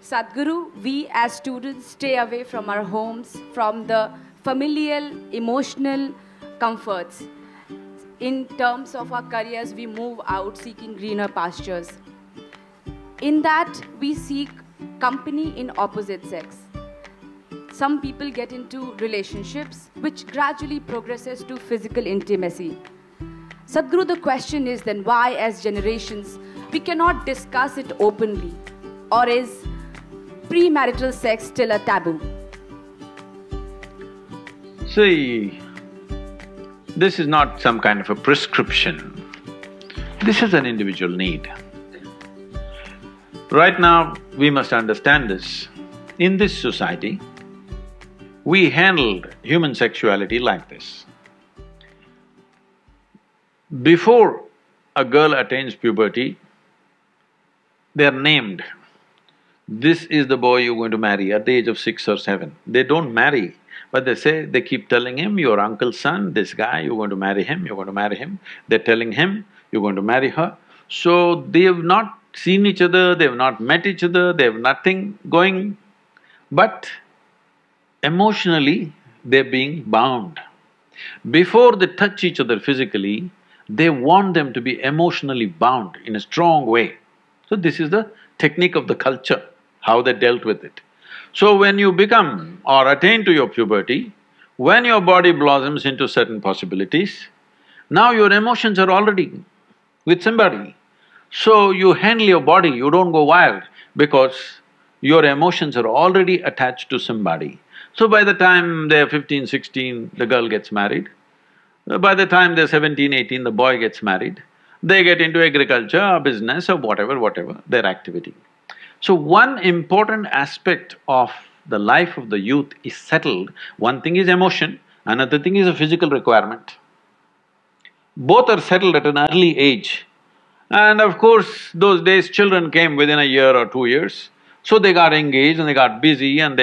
Sadhguru, we as students stay away from our homes, from the familial, emotional comforts. In terms of our careers, we move out seeking greener pastures. In that, we seek company in opposite sex. Some people get into relationships which gradually progresses to physical intimacy. Sadhguru, the question is then why as generations we cannot discuss it openly, or is premarital sex still a taboo? See, this is not some kind of a prescription. This is an individual need. Right now, we must understand this. In this society, we handled human sexuality like this. Before a girl attains puberty, they are named. This is the boy you're going to marry at the age of 6 or 7. They don't marry, but they keep telling him, your uncle's son, this guy, you're going to marry him, you're going to marry him. They're telling him, you're going to marry her. So they have not seen each other, they have not met each other, they have nothing going, but emotionally they're being bound. Before they touch each other physically, they want them to be emotionally bound in a strong way. So this is the technique of the culture, how they dealt with it. So when you become or attain to your puberty, when your body blossoms into certain possibilities, now your emotions are already with somebody. So you handle your body, you don't go wild because your emotions are already attached to somebody. So by the time they're 15, 16, the girl gets married. By the time they're 17, 18, the boy gets married. They get into agriculture or business or whatever, their activity. So one important aspect of the life of the youth is settled. One thing is emotion, another thing is a physical requirement. Both are settled at an early age. And of course, those days children came within a year or 2 years, so they got engaged and they got busy and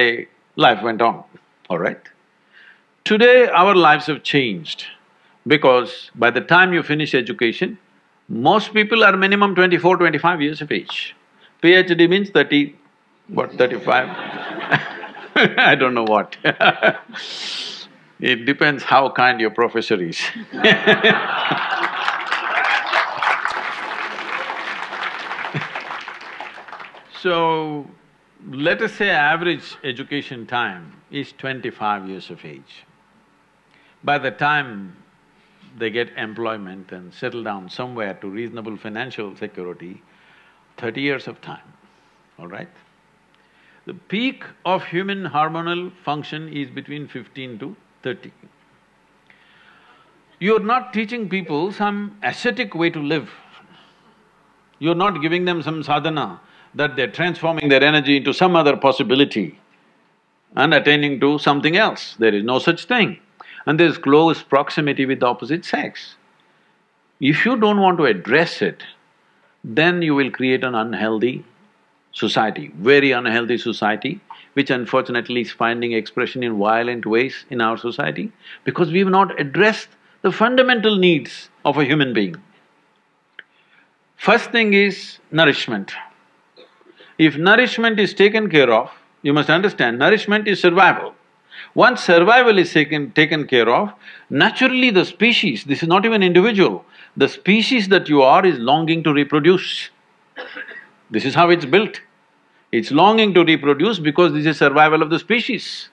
life went on, all right? Today, our lives have changed because by the time you finish education, most people are minimum 24, 25 years of age. PhD means 35? I don't know what It depends how kind your professor is So, let us say average education time is 25 years of age. By the time they get employment and settle down somewhere to reasonable financial security, 30 years of time, all right? The peak of human hormonal function is between 15 to 30. You're not teaching people some ascetic way to live. You're not giving them some sadhana that they're transforming their energy into some other possibility and attaining to something else. There is no such thing. And there's close proximity with the opposite sex. If you don't want to address it, then you will create an unhealthy society, very unhealthy society, which unfortunately is finding expression in violent ways in our society because we've not addressed the fundamental needs of a human being. First thing is nourishment. If nourishment is taken care of, you must understand, nourishment is survival. Once survival is taken care of, naturally the species, this is not even individual, the species that you are is longing to reproduce. This is how it's built. It's longing to reproduce because this is survival of the species.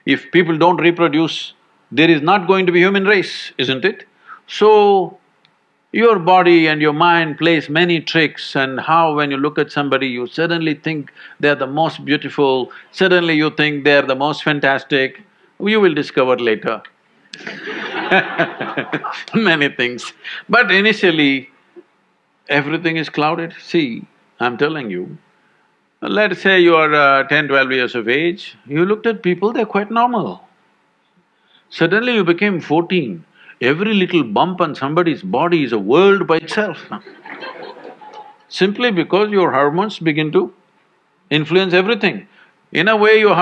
If people don't reproduce, there is not going to be human race, isn't it? So, your body and your mind plays many tricks, and how when you look at somebody, you suddenly think they're the most beautiful, suddenly you think they're the most fantastic, you will discover later many things. But initially, everything is clouded. See, I'm telling you, let's say you are 10, 12 years of age, you looked at people, they're quite normal. Suddenly you became 14, every little bump on somebody's body is a world by itself simply because your hormones begin to influence everything. In a way, your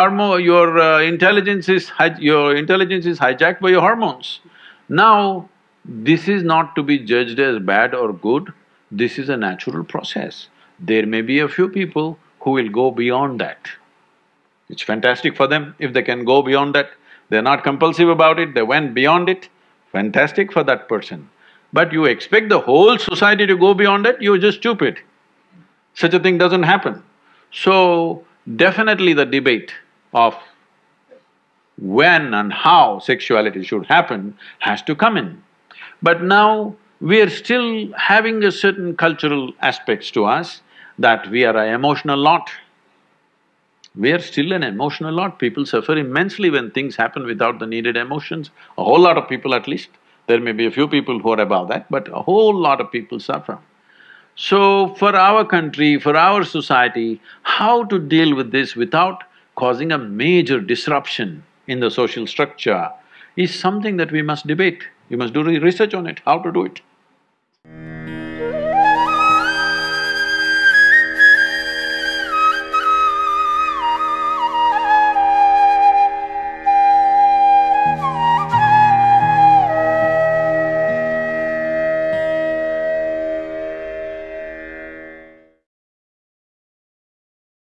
intelligence is hijacked by your hormones. Now, this is not to be judged as bad or good, this is a natural process. There may be a few people who will go beyond that. It's fantastic for them if they can go beyond that. They're not compulsive about it, they went beyond it, fantastic for that person. But you expect the whole society to go beyond it, you're just stupid. Such a thing doesn't happen. So, definitely the debate of when and how sexuality should happen has to come in. But now, we are still having a certain cultural aspects to us that we are an emotional lot. We are still an emotional lot. People suffer immensely when things happen without the needed emotions. A whole lot of people at least. There may be a few people who are above that, but a whole lot of people suffer. So, for our country, for our society, how to deal with this without causing a major disruption in the social structure is something that we must debate. We must do research on it, how to do it.